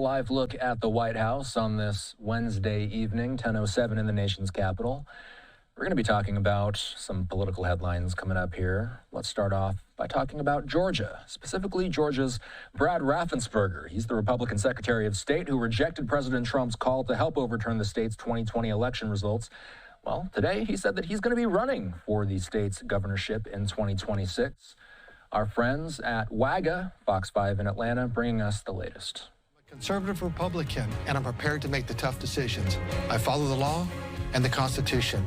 live look at the White House on this Wednesday evening, 10:07 in the nation's capital. We're going to be talking about some political headlines coming up here. Let's start off by talking about Georgia, specifically Georgia's Brad Raffensperger. He's the Republican Secretary of State who rejected President Trump's call to help overturn the state's 2020 election results. Well, today he said that he's going to be running for the state's governorship in 2026. Our friends at WAGA, Fox 5 in Atlanta, bringing us the latest. I'm a conservative Republican, and I'm prepared to make the tough decisions. I follow the law and the Constitution,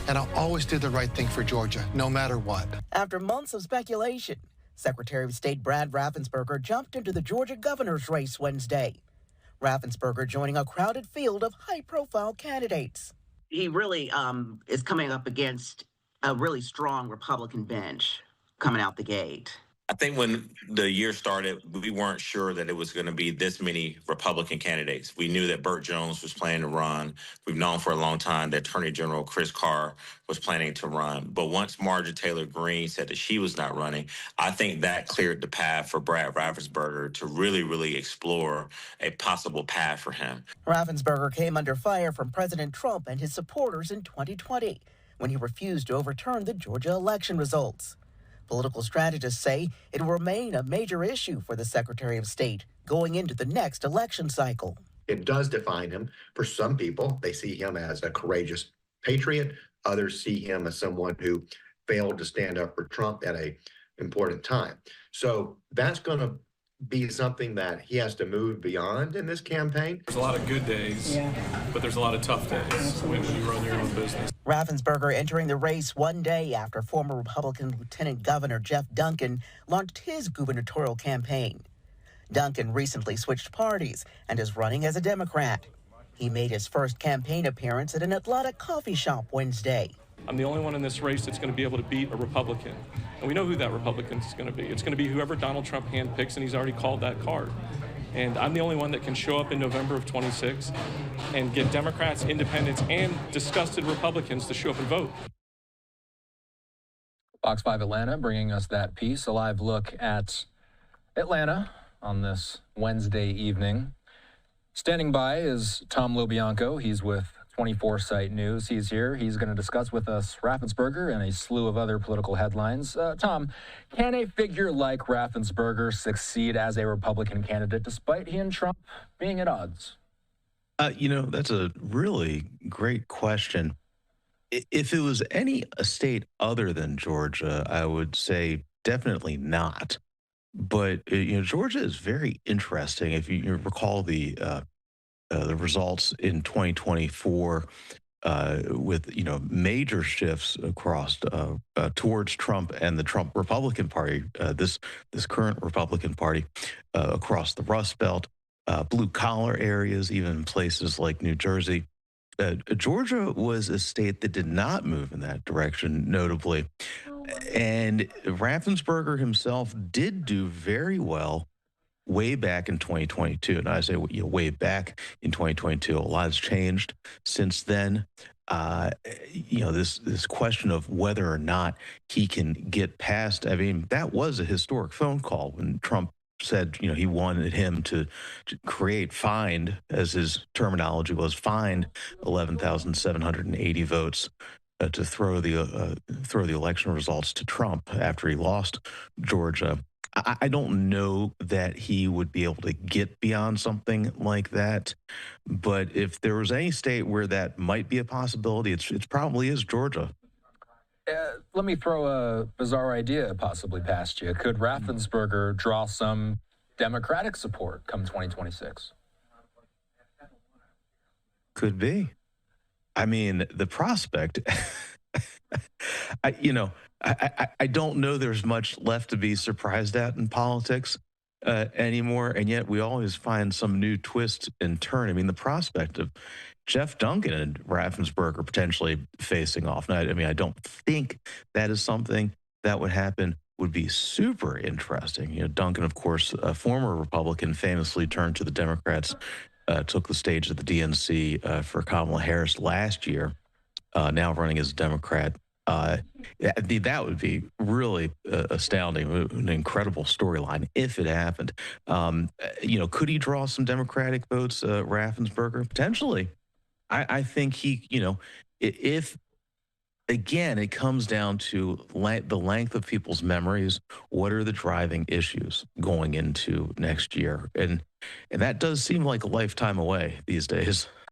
and I'll always do the right thing for Georgia, no matter what. After months of speculation, Secretary of State Brad Raffensperger jumped into the Georgia governor's race Wednesday. Raffensperger joining a crowded field of high-profile candidates. He really is coming up against a really strong Republican bench coming out the gate. I think when the year started, we weren't sure that it was going to be this many Republican candidates. We knew that Burt Jones was planning to run. We've known for a long time that Attorney General Chris Carr was planning to run. But once Marjorie Taylor Greene said that she was not running, I think that cleared the path for Brad Raffensperger to really explore a possible path for him. Raffensperger came under fire from President Trump and his supporters in 2020 when he refused to overturn the Georgia election results. Political strategists say it will remain a major issue for the Secretary of State going into the next election cycle. It does define him. For some people, they see him as a courageous patriot. Others see him as someone who failed to stand up for Trump at an important time. So that's going to be something that he has to move beyond in this campaign. There's a lot of good days, but there's a lot of tough days when you run your own business. Raffensperger entering the race one day after former Republican Lieutenant Governor Jeff Duncan launched his gubernatorial campaign. Duncan recently switched parties and is running as a Democrat. He made his first campaign appearance at an Atlanta coffee shop Wednesday. I'm the only one in this race that's going to be able to beat a Republican. And we know who that Republican is going to be. It's going to be whoever Donald Trump handpicks, and he's already called that card. And I'm the only one that can show up in November of 26 and get Democrats, independents, and disgusted Republicans to show up and vote. Fox 5 Atlanta bringing us that piece, a live look at Atlanta on this Wednesday evening. Standing by is Tom LoBianco. He's with 24 Site News. He's here. He's going to discuss with us Raffensperger and a slew of other political headlines. Tom, can a figure like Raffensperger succeed as a Republican candidate despite he and Trump being at odds? That's a really great question. If it was any state other than Georgia, I would say definitely not. But, Georgia is very interesting. If you recall the results in 2024 with, major shifts across towards Trump and the Trump Republican Party, this current Republican Party across the Rust Belt, blue-collar areas, even places like New Jersey. Georgia was a state that did not move in that direction, notably. And Raffensperger himself did do very well way back in 2022. And I say, way back in 2022, a lot has changed since then. This question of whether or not he can get past, that was a historic phone call when Trump said, he wanted him to find, as his terminology was, find 11,780 votes to throw the election results to Trump after he lost Georgia. I don't know that he would be able to get beyond something like that. But if there was any state where that might be a possibility, it probably is Georgia. Let me throw a bizarre idea possibly past you. Could Raffensperger draw some Democratic support come 2026? Could be. The prospect, I don't know there's much left to be surprised at in politics anymore, and yet we always find some new twist and turn. The prospect of Jeff Duncan and Raffensperger potentially facing off. Now, I don't think that is something that would happen. Would be super interesting. Duncan, of course, a former Republican, famously turned to the Democrats, took the stage at the DNC for Kamala Harris last year, now running as a Democrat. That would be really astounding, an incredible storyline if it happened. Could he draw some Democratic votes, Raffensperger? Potentially. I think he, if again, it comes down to the length of people's memories. What are the driving issues going into next year? And that does seem like a lifetime away these days.